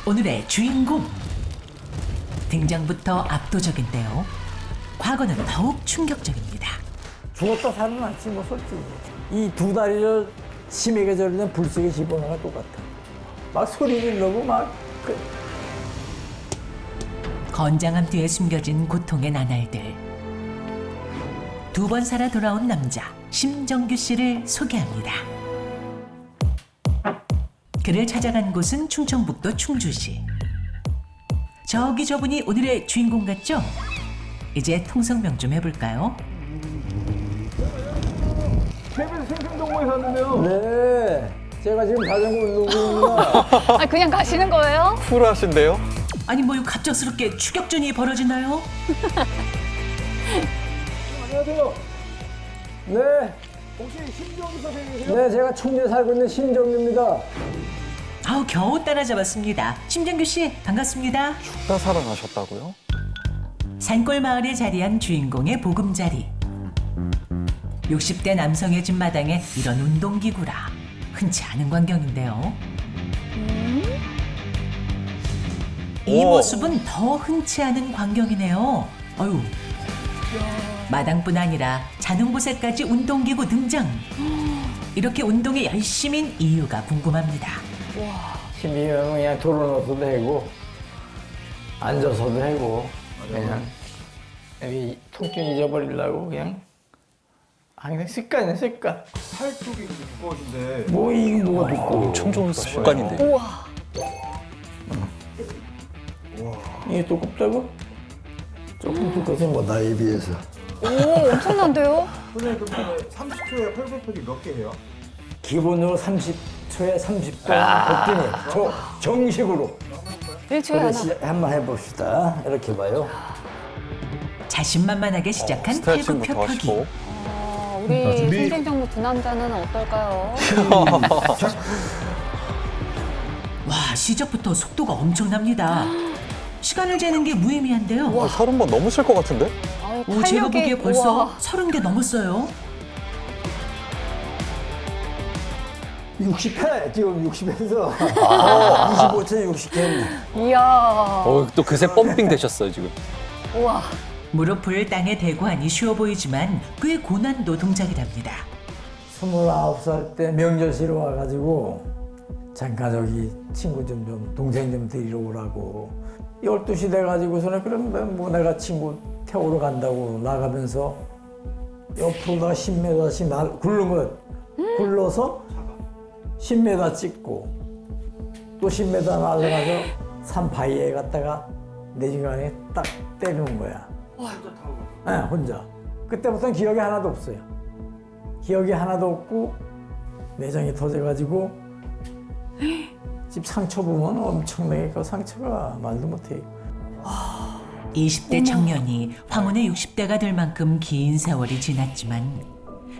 오늘의 주인공. 등장부터 압도적인데요. 과거는 더욱 충격적입니다. 죽었다 살아났지 뭐 솔직히. 이 두 다리를 심하게 저리는 불속에 집어넣어가 똑같아. 막 소리 지르고 막 건장함 뒤에 숨겨진 고통의 나날들. 두 번 살아 돌아온 남자 심정규 씨를 소개합니다. 그를 찾아간 곳은 충청북도 충주시. 저기 저분이 오늘의 주인공 같죠? 이제 통성명 좀 해볼까요? KBS 생생정보에 샀는데요. 네. 제가 지금 자전거 운동 중입니다. 아, 그냥 가시는 거예요? 쿨하신데요? 아니 뭐 갑작스럽게 추격전이 벌어지나요? 안녕하세요. 네. 혹시 심정희 선생님이세요? 네, 제가 충주에 살고 있는 심정규입니다. 아우 겨우 따라잡았습니다. 심정규 씨 반갑습니다. 나 살아나셨다고요? 산골 마을에 자리한 주인공의 보금자리. 60대 남성의 집 마당에 이런 운동기구라 흔치 않은 광경인데요. 이 오. 모습은 더 흔치 않은 광경이네요. 아유. 마당뿐 아니라 자는 곳에까지 운동기구 등장. 이렇게 운동에 열심인 이유가 궁금합니다. 심이면 그냥 돌아놓어도 되고 앉아서도 되고 그냥 여기 통증 잊어버리려고 그냥 항상 습관이야 습관. 팔 쪽이 두꺼우신데. 뭐 이게 뭐가 두꺼워. 엄청 좋은 습관인데. 우와. 이게 두껍다고? 조금 두꺼워서 뭐 나이에 비해서. 오, 엄청난데요? 선생님 그러면 30초에 팔굽혀펴기 몇 개 해요? 기본으로 30초에 30번 걷기는 정식으로. 1초에 하나. 한번 해봅시다. 이렇게 봐요. 자신만만하게 시작한 스트레칭부터 팔굽혀펴기. 하시고. 아, 우리 생생정보 두 남자는 어떨까요? 와 시작부터 속도가 엄청납니다. 시간을 재는 게 무의미한데요. 30번 넘으실 것 같은데? 아유, 오, 제가 탄력이, 보기에 벌써 우와. 30개 넘었어요. 60회 지금 60에서 25초 60회 했네. 이야. 또 그새 펌핑 되셨어요 지금. 우와. 무릎을 땅에 대고 하니 쉬워 보이지만 꽤 고난도 동작이랍니다. 29살 때 명절시로 와가지고 잠깐 저기 친구 좀 동생 좀 데리러 오라고 12시 돼가지고서는 그럼 뭐 내가 친구 태우러 간다고 나가면서 옆으로다가 10m씩 굴른 거 굴러서 10m 찍고 또 10m 날아가서 산 바위에 갔다가 내 중간에 딱 때리는 거야. 네, 혼자. 그때부터는 기억이 하나도 없어요. 기억이 하나도 없고 내장이 터져가지고 집 상처 보면 엄청나게 그 상처가 말도 못해. 20대 청년이 황혼의 60대가 될 만큼 긴 세월이 지났지만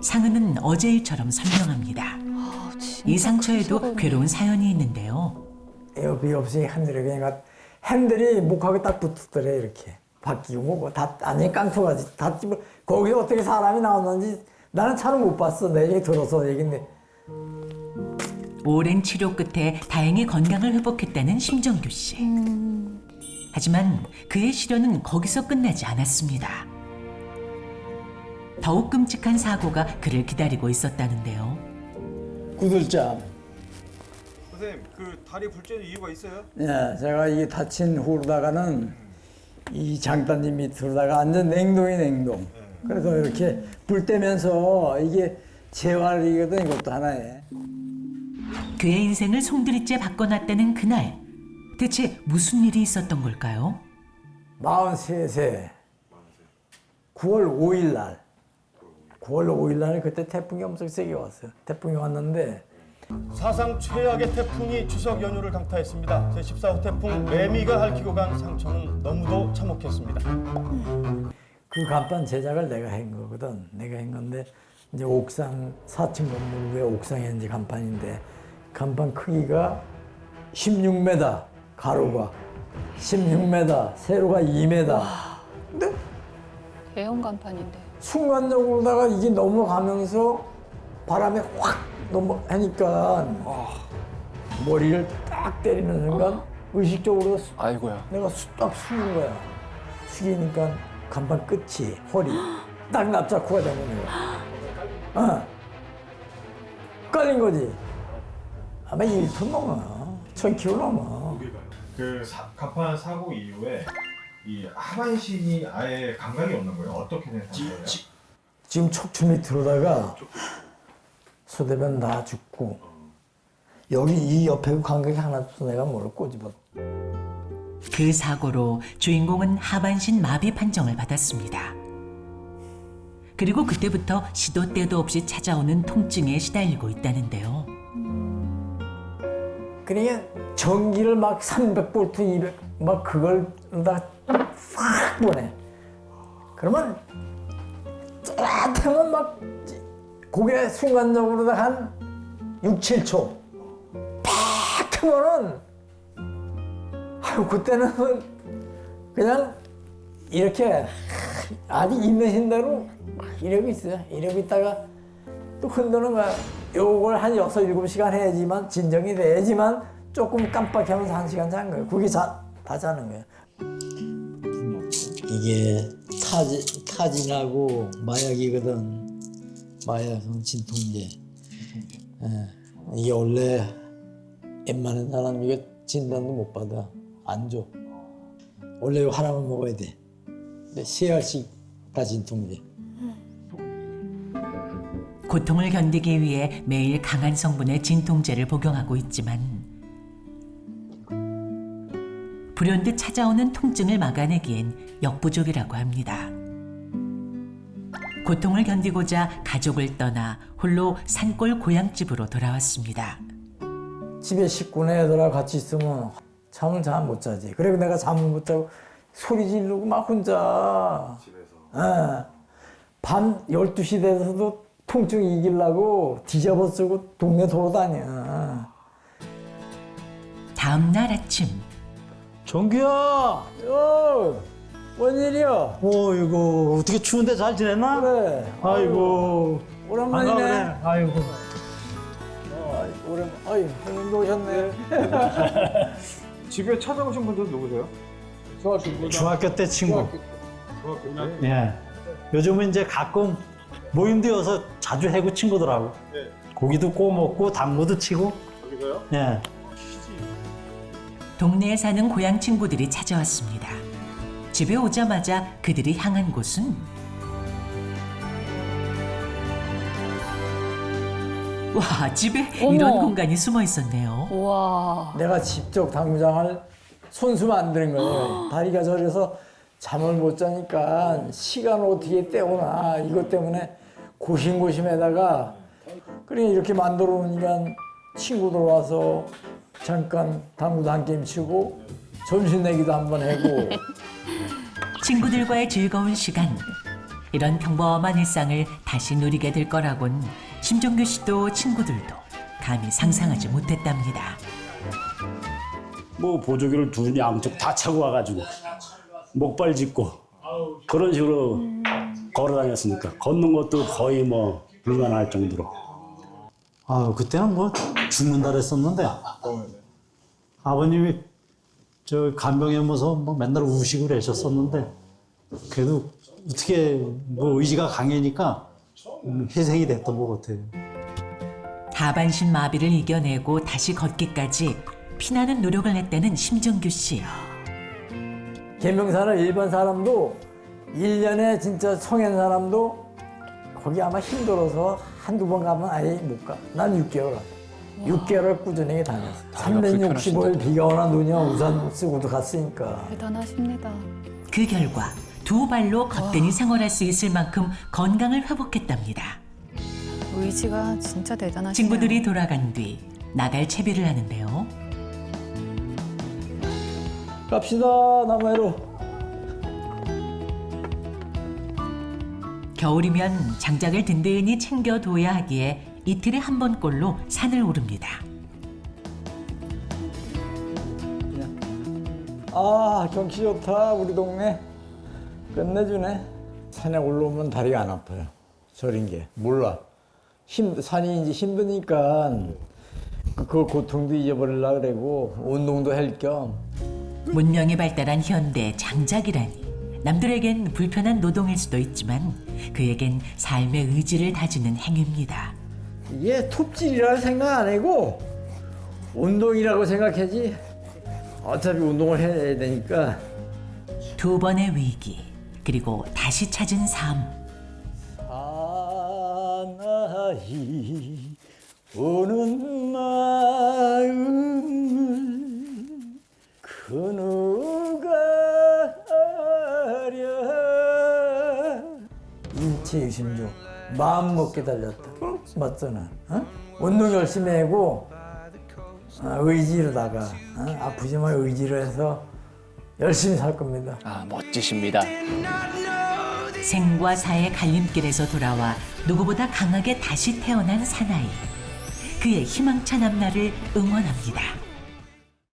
상흔은 어제 일처럼 선명합니다. 아, 이 상처에도 큰 괴로운 사연이 있는데요. 에어비 없이 핸들에 그냥 핸들이 목하고 딱 붙었더래 이렇게. 바뀌고 뭐 다 아니 깡통하지 다 집어 거기서 어떻게 사람이 나왔는지 나는 차를 못 봤어. 내 얘기 들어서 얘긴데. 오랜 치료 끝에 다행히 건강을 회복했다는 심정규 씨. 하지만 그의 시련은 거기서 끝나지 않았습니다. 더욱 끔찍한 사고가 그를 기다리고 있었다는데요. 구들잠. 선생님 그 다리 불제는 이유가 있어요? 예, 제가 이게 다친 후로다가는 이 장단님 밑으로다가 완전 냉동이 냉동. 그래서 이렇게 불 떼면서 이게 재활이거든 이것도 하나에. 그의 인생을 송두리째 바꿔놨다는 그날. 대체 무슨 일이 있었던 걸까요? 43세 9월 5일 날 9월 5일 날 그때 태풍이 엄청 세게 왔어요. 태풍이 왔는데 사상 최악의 태풍이 추석 연휴를 강타했습니다. 제14호 태풍 매미가 핥히고 간 상처는 너무도 참혹했습니다. 그 간판 제작을 내가 한 거거든. 내가 한 건데 이제 옥상 4층 건물 위에 옥상에 이제 간판인데 간판 크기가 16m 가로가 16m 세로가 2m. 근데 대형 간판인데. 순간적으로다가 이게 넘어가면서 바람에 확 넘어가니까 머리를 딱 때리는 순간 의식적으로 아이고야. 내가 딱 숙인 거야. 숙이니까 간판 끝이 허리 딱 납작구가 된 거야. 깔린 거지. 아마 1톤 넘어. 1000kg 넘어. 간판 사고 이후에 이 하반신이 아예 감각이 없는 거예요? 어떻게 된 상태예요? 지금 척추 밑으로다가 소대변 다 죽고 여기 이 옆에 감각이 하나 없어. 내가 뭐를 꼬집어. 그 사고로 주인공은 하반신 마비 판정을 받았습니다. 그리고 그때부터 시도 때도 없이 찾아오는 통증에 시달리고 있다는데요. 그러니까 전기를 막 300볼트, 200, 막 그걸 다 확 보내. 그러면 짜릿하면 막 고개 순간적으로 한 6, 7초 팍 하면은 아유 그때는 그냥 이렇게 아직 있는 대로 이러고 있어요. 이러고 있다가 또 흔드는 거야. 요걸 한 6, 7시간 해야지만 진정이 돼야지만 조금 깜빡하면서 1시간 자는 거예요. 그게 다 자는 거예요. 이게 타진하고 마약이거든. 마약은 진통제. 예. 이게 원래 웬만한 사람 이게 진단도 못 받아. 안 줘. 원래 이거 하나만 먹어야 돼. 근데 3알씩 다 진통제. 고통을 견디기 위해 매일 강한 성분의 진통제를 복용하고 있지만 불현듯 찾아오는 통증을 막아내기엔 역부족이라고 합니다. 고통을 견디고자 가족을 떠나 홀로 산골 고향집으로 돌아왔습니다. 집에 식구네 애들하고 같이 있으면 잠을 잘 못 자지. 그리고 내가 잠을 못 자고 소리 지르고 막 혼자. 집에서? 밤 12시 돼서도 통증 이기려고 뒤집어 쓰고 동네 돌아다녀. 다음 날 아침 정규야! 웬일이야? 이거 어떻게 추운데 잘 지냈나? 그래. 아이고 오랜만이네. 반가워네. 아이고 아유, 형님도 오셨네. 집에 찾아오신 분들 누구세요? 중학교 때 친구. 중학교 때? 예. 요즘은 이제 가끔 모임도 여서 자주 해고 친구더라고. 네. 고기도 구워 먹고 당구도 치고. 여기서요? 예. 동네에 사는 고향 친구들이 찾아왔습니다. 집에 오자마자 그들이 향한 곳은 와, 집에 이런 어머. 공간이 숨어 있었네요. 우와. 내가 직접 당구장을 손수 만드는 거예요. 다리가 저려서 잠을 못 자니까 시간을 어떻게 때우나 이것 때문에 고심고심에다가 그래 이렇게 만들어 놓으니까 친구들 와서 잠깐 당구도 한 게임 치고 점심 내기도 한번 하고 친구들과의 즐거운 시간. 이런 평범한 일상을 다시 누리게 될 거라곤 심정규 씨도 친구들도 감히 상상하지 못했답니다. 뭐 보조기를 두 양쪽 다 차고 와가지고 목발 짚고 그런 식으로 걸어 다녔으니까 걷는 것도 거의 뭐 불가능할 정도로. 그때는 뭐 죽는다 그랬었는데 아버님이 저 간병에 무서 뭐 맨날 우시고 그러셨었는데 그래도 어떻게 뭐 의지가 강하니까 희생이 됐던 것 같아요. 하반신 마비를 이겨내고 다시 걷기까지 피나는 노력을 했다는 심정규 씨. 개명사는 일반 사람도 1년에 진짜 성인 사람도 거기 아마 힘들어서 한두 번 가면 아예 못 가. 난 6개월. 6개월을 꾸준히 다녔어. 365일 비가 오나 눈이 오나 우산 쓰고도 갔으니까. 대단하십니다. 그 결과 두 발로 거뜬히 생활할 수 있을 만큼 건강을 회복했답니다. 의지가 진짜 대단하시네요. 친구들이 돌아간 뒤 나갈 채비를 하는데요. 갑시다, 남해로. 겨울이면 장작을 든든히 챙겨둬야 하기에 이틀에 한 번꼴로 산을 오릅니다. 아, 경치 좋다, 우리 동네. 끝내주네. 산에 올라오면 다리가 안 아파요. 저린 게. 몰라. 산이 이제 힘드니까 그 고통도 잊어버리려고 그러고 운동도 할 겸 문명이 발달한 현대 장작이라니 남들에겐 불편한 노동일 수도 있지만 그에겐 삶의 의지를 다지는 행위입니다. 이게 톱질이라고 생각 안 하고 운동이라고 생각하지. 어차피 운동을 해야 되니까. 두 번의 위기 그리고 다시 찾은 삶. 하나이 오는 마음을 그 누가 알아. 인체유심조 마음 먹게 달렸다. 맞잖아. 어? 운동 열심히 하고 의지로다가 아프지만 의지로 해서 열심히 살 겁니다. 아, 멋지십니다. 생과 사의 갈림길에서 돌아와 누구보다 강하게 다시 태어난 사나이. 그의 희망찬 앞날을 응원합니다.